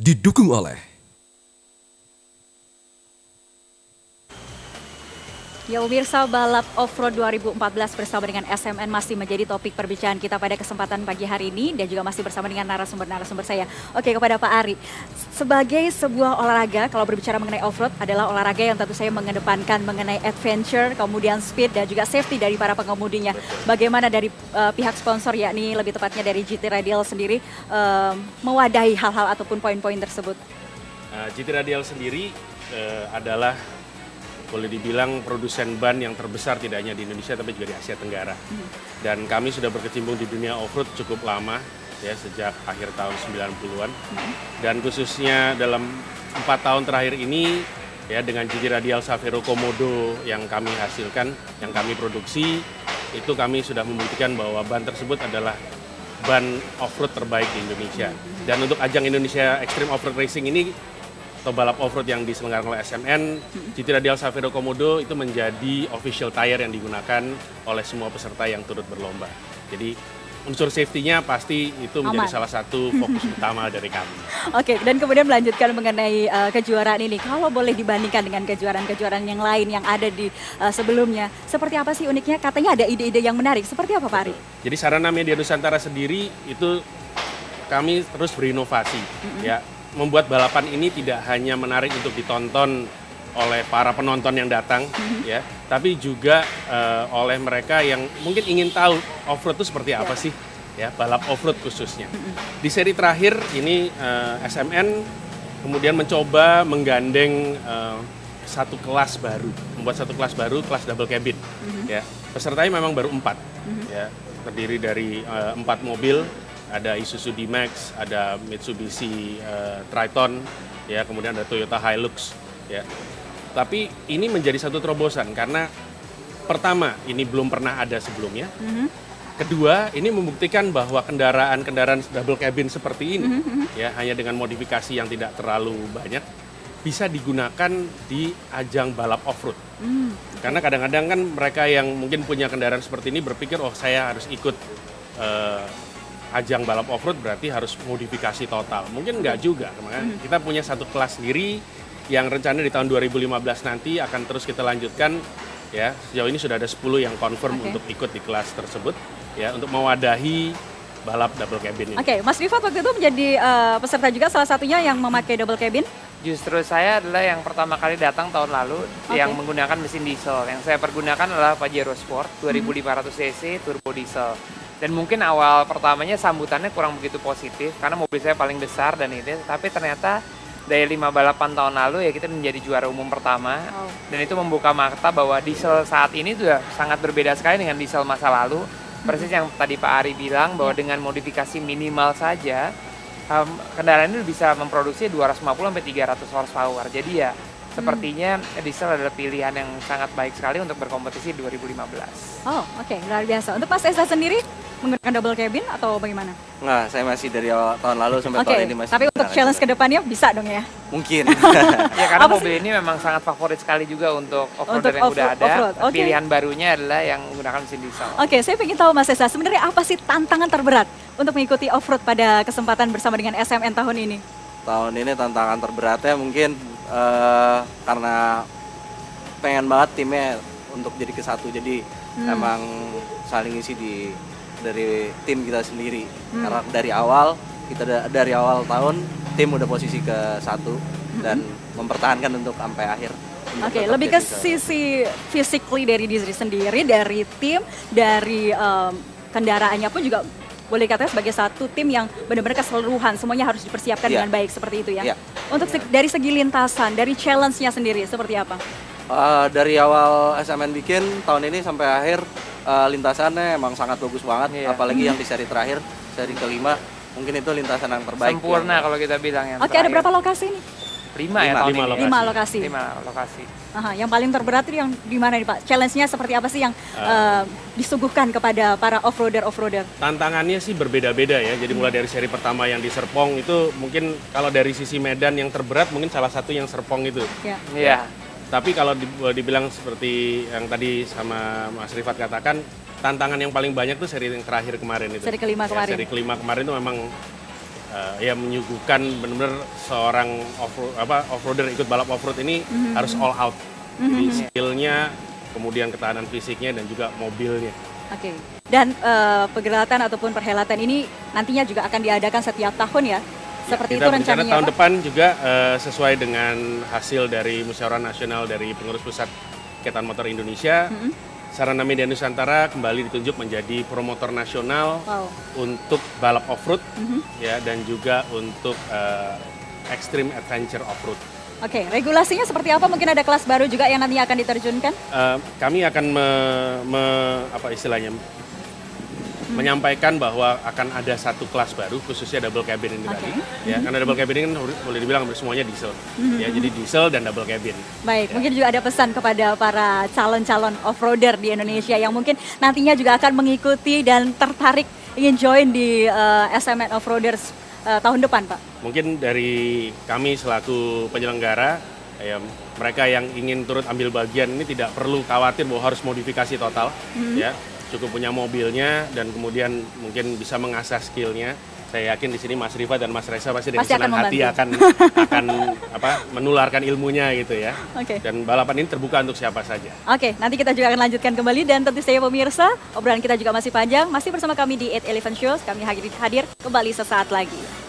didukung oleh Ya pemirsa, balap off-road 2014 bersama dengan SMN masih menjadi topik perbincangan kita pada kesempatan pagi hari ini dan juga masih bersama dengan narasumber-narasumber saya. Oke, kepada Pak Ari, sebagai sebuah olahraga, kalau berbicara mengenai off-road adalah olahraga yang tentu saya mengedepankan mengenai adventure, kemudian speed dan juga safety dari para pengemudinya. Bagaimana dari pihak sponsor, yakni lebih tepatnya dari GT Radial sendiri, mewadahi hal-hal ataupun poin-poin tersebut? GT Radial sendiri adalah boleh dibilang produsen ban yang terbesar tidak hanya di Indonesia tapi juga di Asia Tenggara. Dan kami sudah berkecimpung di dunia off-road cukup lama, ya sejak akhir tahun 90-an. Dan khususnya dalam 4 tahun terakhir ini, ya dengan GT Radial Savero Komodo yang kami hasilkan, yang kami produksi, itu kami sudah membuktikan bahwa ban tersebut adalah ban off-road terbaik di Indonesia. Dan untuk ajang Indonesia Extreme Off-Road Racing ini, atau balap off-road yang diselenggarakan oleh SMN, GT Radial Savero Komodo itu menjadi official tire yang digunakan oleh semua peserta yang turut berlomba. Jadi unsur safety-nya pasti itu menjadi salah satu fokus utama dari kami. Oke, dan kemudian melanjutkan mengenai kejuaraan ini. Kalau boleh dibandingkan dengan kejuaraan-kejuaraan yang lain yang ada di sebelumnya, seperti apa sih uniknya? Katanya ada ide-ide yang menarik. Seperti apa Pak Ari? Jadi Sarana Media Nusantara sendiri itu kami terus berinovasi, ya. Membuat balapan ini tidak hanya menarik untuk ditonton oleh para penonton yang datang, ya, tapi juga oleh mereka yang mungkin ingin tahu off-road itu seperti apa sih, ya, balap off-road khususnya. Di seri terakhir ini SMN kemudian mencoba menggandeng satu kelas baru, membuat satu kelas baru, kelas double cabin, ya. Pesertanya memang baru 4, ya, terdiri dari 4 mobil. Ada Isuzu D-Max, ada Mitsubishi Triton, ya, kemudian ada Toyota Hilux, ya. Tapi ini menjadi satu terobosan karena pertama ini belum pernah ada sebelumnya. Kedua, ini membuktikan bahwa kendaraan-kendaraan double cabin seperti ini, ya, hanya dengan modifikasi yang tidak terlalu banyak, bisa digunakan di ajang balap off-road. Karena kadang-kadang kan mereka yang mungkin punya kendaraan seperti ini berpikir, oh saya harus ikut ajang balap off-road berarti harus modifikasi total. Mungkin enggak juga, makanya kita punya satu kelas sendiri yang rencana di tahun 2015 nanti akan terus kita lanjutkan, ya. Sejauh ini sudah ada 10 yang confirm untuk ikut di kelas tersebut, ya, untuk mewadahi balap double cabin ini. Oke, Mas Rifat waktu itu menjadi peserta juga salah satunya yang memakai double cabin? Justru saya adalah yang pertama kali datang tahun lalu yang menggunakan mesin diesel. Yang saya pergunakan adalah Pajero Sport 2500 cc turbo diesel. Dan mungkin awal pertamanya sambutannya kurang begitu positif karena mobil saya paling besar dan itu, tapi ternyata dari 5 balapan tahun lalu ya kita menjadi juara umum pertama. Dan itu membuka mata bahwa diesel saat ini sudah sangat berbeda sekali dengan diesel masa lalu. Persis yang tadi Pak Ari bilang bahwa dengan modifikasi minimal saja kendaraan ini bisa memproduksi 250-300 horsepower. Jadi ya sepertinya diesel adalah pilihan yang sangat baik sekali untuk berkompetisi 2015. Oh, oke, luar biasa. Untuk Mas Esa sendiri menggunakan double cabin atau bagaimana? Nggak, saya masih dari awal tahun lalu sampai tahun ini masih. Tapi untuk challenge kedepannya bisa dong ya? Mungkin. Ya karena mobil ini memang sangat favorit sekali juga untuk off-roader yang udah ada. Pilihan barunya adalah yang menggunakan mesin diesel. Oke, saya ingin tahu Mas Esa, sebenarnya apa sih tantangan terberat untuk mengikuti off-road pada kesempatan bersama dengan SMN tahun ini? Tahun ini tantangan terberatnya mungkin karena pengen banget timnya untuk jadi kesatu. Jadi emang saling isi dari tim kita sendiri. Karena dari awal tahun tim udah posisi ke 1 dan mempertahankan untuk sampai akhir. Oke, lebih ke sisi physically dari diri sendiri, dari tim, dari kendaraannya pun juga boleh katakan sebagai satu tim yang benar-benar keseluruhan, semuanya harus dipersiapkan dengan baik seperti itu ya. Untuk dari segi lintasan, dari challenge-nya sendiri seperti apa? Dari awal SMN bikin tahun ini sampai akhir lintasannya emang sangat bagus banget, apalagi yang di seri terakhir, seri kelima, mungkin itu lintasan yang terbaik. Sempurna kalau kita bilang yang Oke, ada berapa lokasi nih? 5 ya tahun ini. 5 lokasi. 5 lokasi. Yang paling terberat itu yang di mana nih Pak? Challenge-nya seperti apa sih yang disuguhkan kepada para off-roader? Tantangannya sih berbeda-beda ya. Jadi mulai dari seri pertama yang di Serpong itu mungkin kalau dari sisi medan yang terberat mungkin salah satu yang Serpong itu. Iya. Tapi kalau dibilang seperti yang tadi sama Mas Rifat katakan, tantangan yang paling banyak tuh seri yang terakhir kemarin itu. Seri kelima kemarin. Seri kelima kemarin itu memang ya menyuguhkan benar-benar seorang off-roader ikut balap off-road ini harus all out. Jadi skillnya, kemudian ketahanan fisiknya dan juga mobilnya. Oke. Dan perhelatan ataupun perhelatan ini nantinya juga akan diadakan setiap tahun ya? Seperti kita itu rencananya tahun Pak? depan juga sesuai dengan hasil dari musyawarah nasional dari pengurus pusat Ikatan Motor Indonesia. Sarana Media Nusantara kembali ditunjuk menjadi promotor nasional untuk balap off-road ya, dan juga untuk extreme adventure off-road. Oke, regulasinya seperti apa? Mungkin ada kelas baru juga yang nantinya akan diterjunkan? Kami akan menyampaikan bahwa akan ada satu kelas baru khususnya double cabin ini tadi. Ya, karena double cabin ini kan boleh dibilang semuanya diesel. Ya, jadi diesel dan double cabin. Baik, mungkin juga ada pesan kepada para calon-calon off-roader di Indonesia yang mungkin nantinya juga akan mengikuti dan tertarik ingin join di SMN Off-Roaders tahun depan, Pak. Mungkin dari kami selaku penyelenggara, ya, mereka yang ingin turut ambil bagian ini tidak perlu khawatir bahwa harus modifikasi total, ya. Cukup punya mobilnya dan kemudian mungkin bisa mengasah skillnya. Saya yakin di sini Mas Rifa dan Mas Reza pasti dengan senang hati akan menularkan ilmunya gitu ya. Dan balapan ini terbuka untuk siapa saja. Oke, nanti kita juga akan lanjutkan kembali dan tentu saja pemirsa, obrolan kita juga masih panjang. Masih bersama kami di 811 Shows, kami hadir kembali sesaat lagi.